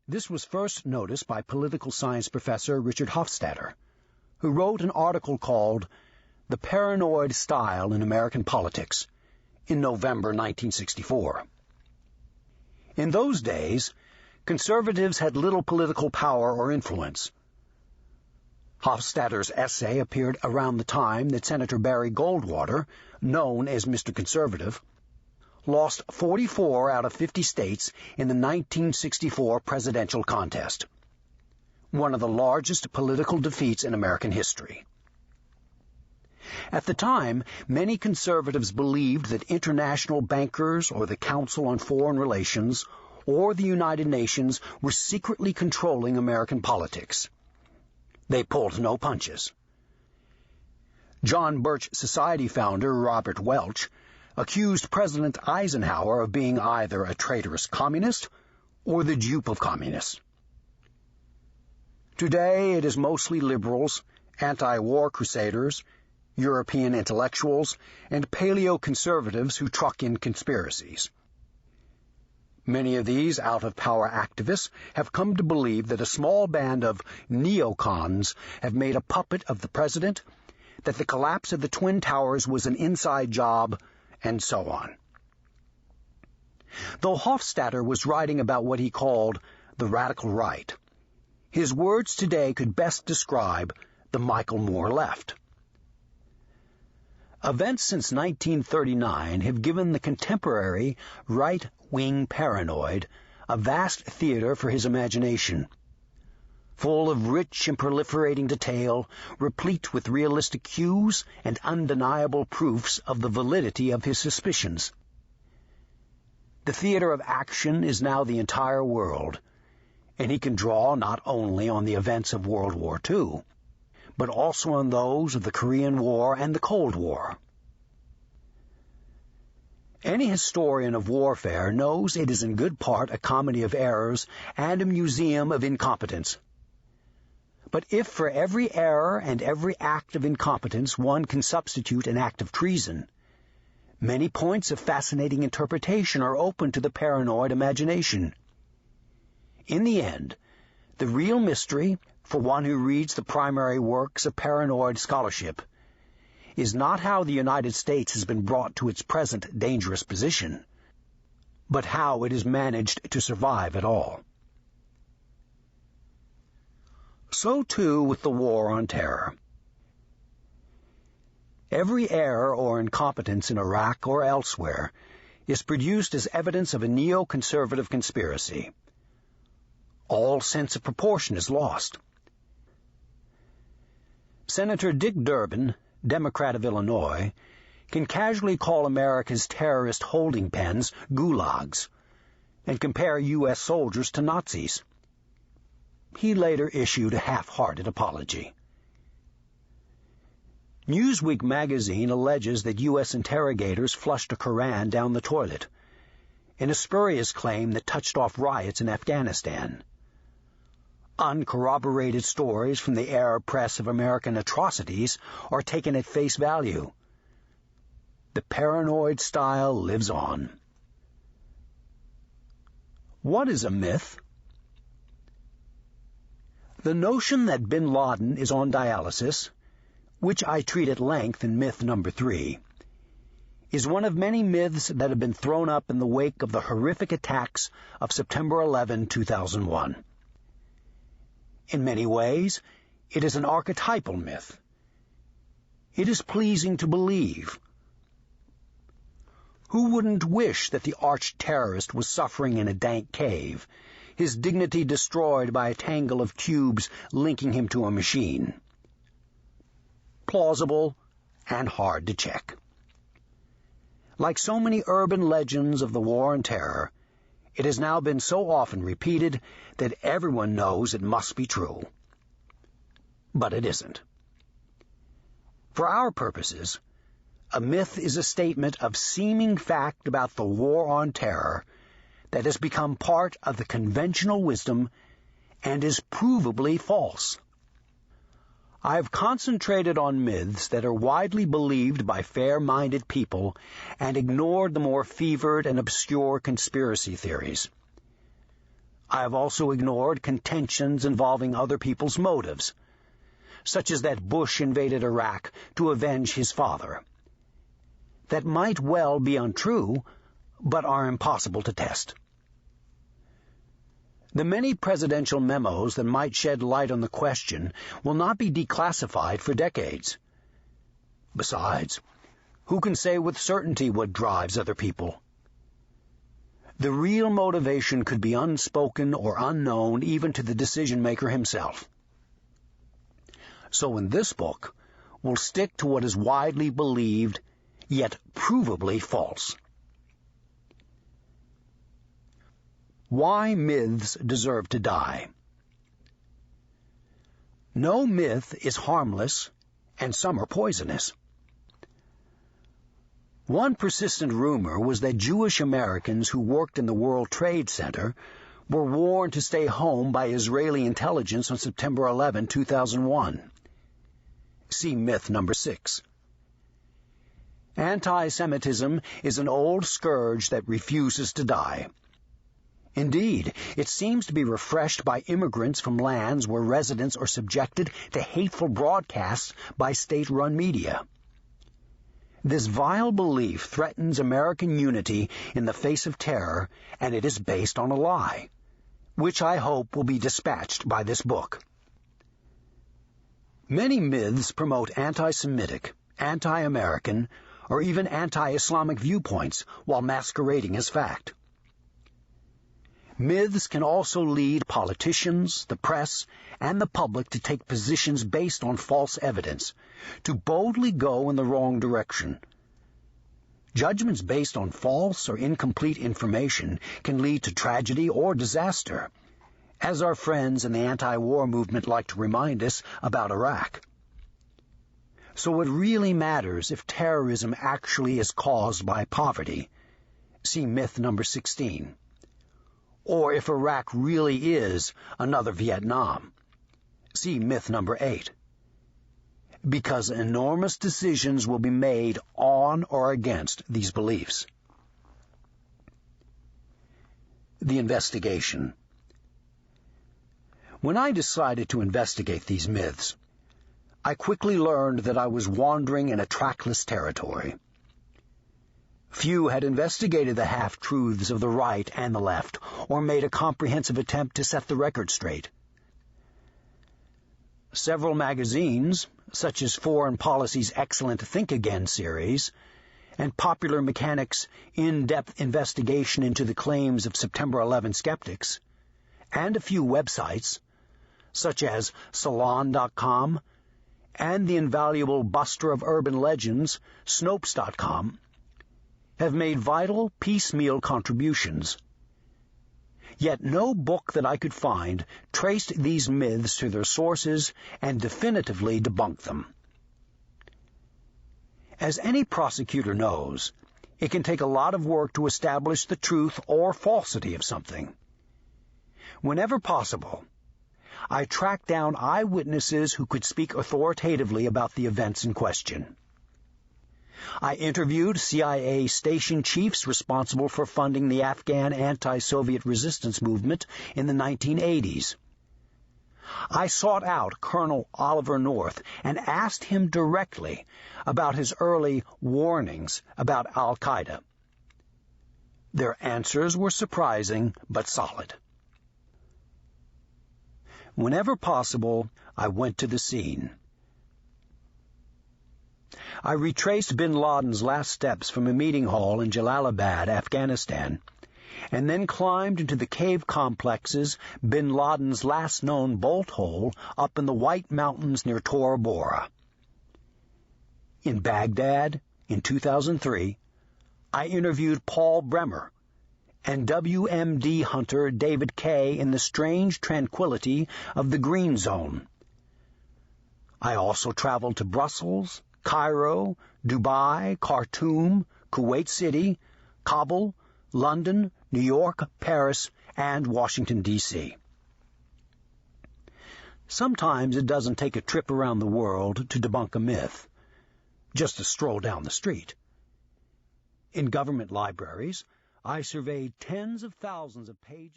This was first noticed by political science professor Richard Hofstadter, who wrote an article called The Paranoid Style in American Politics in November 1964. In those days, conservatives had little political power or influence. Hofstadter's essay appeared around the time that Senator Barry Goldwater, known as Mr. Conservative, lost 44 out of 50 states in the 1964 presidential contest, one of the largest political defeats in American history. At the time, many conservatives believed that international bankers or the Council on Foreign Relations or the United Nations were secretly controlling American politics. They pulled no punches. John Birch Society founder Robert Welch accused President Eisenhower of being either a traitorous communist or the dupe of communists. Today it is mostly liberals, anti-war crusaders, European intellectuals, and paleo-conservatives who truck in conspiracies. Many of these out-of-power activists have come to believe that a small band of neocons have made a puppet of the president, that the collapse of the Twin Towers was an inside job, and so on. Though Hofstadter was writing about what he called the radical right, his words today could best describe the Michael Moore left. Events since 1939 have given the contemporary right-wing paranoid a vast theater for his imagination, full of rich and proliferating detail, replete with realistic cues and undeniable proofs of the validity of his suspicions. The theater of action is now the entire world, and he can draw not only on the events of World War II, but also on those of the Korean War and the Cold War. Any historian of warfare knows it is in good part a comedy of errors and a museum of incompetence. But if for every error and every act of incompetence one can substitute an act of treason, many points of fascinating interpretation are open to the paranoid imagination. In the end, the real mystery, for one who reads the primary works of paranoid scholarship, is not how the United States has been brought to its present dangerous position, but how it has managed to survive at all. So too with the War on Terror. Every error or incompetence in Iraq or elsewhere is produced as evidence of a neoconservative conspiracy. All sense of proportion is lost. Senator Dick Durbin, Democrat of Illinois, can casually call America's terrorist holding pens gulags and compare U.S. soldiers to Nazis. He later issued a half-hearted apology. Newsweek magazine alleges that U.S. interrogators flushed a Koran down the toilet, in a spurious claim that touched off riots in Afghanistan. Uncorroborated stories from the Arab press of American atrocities are taken at face value. The paranoid style lives on. What is a myth? The notion that bin Laden is on dialysis, which I treat at length in myth number 3, is one of many myths that have been thrown up in the wake of the horrific attacks of September 11, 2001. In many ways, it is an archetypal myth. It is pleasing to believe. Who wouldn't wish that the arch-terrorist was suffering in a dank cave, his dignity destroyed by a tangle of tubes linking him to a machine? Plausible and hard to check. Like so many urban legends of the War on Terror, it has now been so often repeated that everyone knows it must be true. But it isn't. For our purposes, a myth is a statement of seeming fact about the War on Terror that has become part of the conventional wisdom and is provably false. I have concentrated on myths that are widely believed by fair-minded people and ignored the more fevered and obscure conspiracy theories. I have also ignored contentions involving other people's motives, such as that Bush invaded Iraq to avenge his father, that might well be untrue, but are impossible to test. The many presidential memos that might shed light on the question will not be declassified for decades. Besides, who can say with certainty what drives other people? The real motivation could be unspoken or unknown even to the decision-maker himself. So in this book, we'll stick to what is widely believed, yet provably false. Why myths deserve to die. No myth is harmless, and some are poisonous. One persistent rumor was that Jewish Americans who worked in the World Trade Center were warned to stay home by Israeli intelligence on September 11, 2001. See myth number 6. Anti-Semitism is an old scourge that refuses to die. Indeed, it seems to be refreshed by immigrants from lands where residents are subjected to hateful broadcasts by state-run media. This vile belief threatens American unity in the face of terror, and it is based on a lie, which I hope will be dispatched by this book. Many myths promote anti-Semitic, anti-American, or even anti-Islamic viewpoints while masquerading as fact. Myths can also lead politicians, the press, and the public to take positions based on false evidence, to boldly go in the wrong direction. Judgments based on false or incomplete information can lead to tragedy or disaster, as our friends in the anti-war movement like to remind us about Iraq. So it really matters if terrorism actually is caused by poverty. See myth number 16. Or if Iraq really is another Vietnam. See myth number 8. Because enormous decisions will be made on or against these beliefs. The investigation. When I decided to investigate these myths, I quickly learned that I was wandering in a trackless territory. Few had investigated the half-truths of the right and the left, or made a comprehensive attempt to set the record straight. Several magazines, such as Foreign Policy's excellent Think Again series, and Popular Mechanics' in-depth investigation into the claims of September 11 skeptics, and a few websites, such as Salon.com, and the invaluable Buster of Urban Legends, Snopes.com, have made vital, piecemeal contributions. Yet no book that I could find traced these myths to their sources and definitively debunked them. As any prosecutor knows, it can take a lot of work to establish the truth or falsity of something. Whenever possible, I tracked down eyewitnesses who could speak authoritatively about the events in question. I interviewed CIA station chiefs responsible for funding the Afghan anti-Soviet resistance movement in the 1980s. I sought out Colonel Oliver North and asked him directly about his early warnings about Al-Qaeda. Their answers were surprising but solid. Whenever possible, I went to the scene. I retraced bin Laden's last steps from a meeting hall in Jalalabad, Afghanistan, and then climbed into the cave complexes bin Laden's last known bolt hole up in the White Mountains near Tora Bora. In Baghdad, in 2003, I interviewed Paul Bremer and WMD hunter David Kay in the strange tranquility of the Green Zone. I also traveled to Brussels, Cairo, Dubai, Khartoum, Kuwait City, Kabul, London, New York, Paris, and Washington, D.C. Sometimes it doesn't take a trip around the world to debunk a myth, just a stroll down the street. In government libraries, I surveyed tens of thousands of pages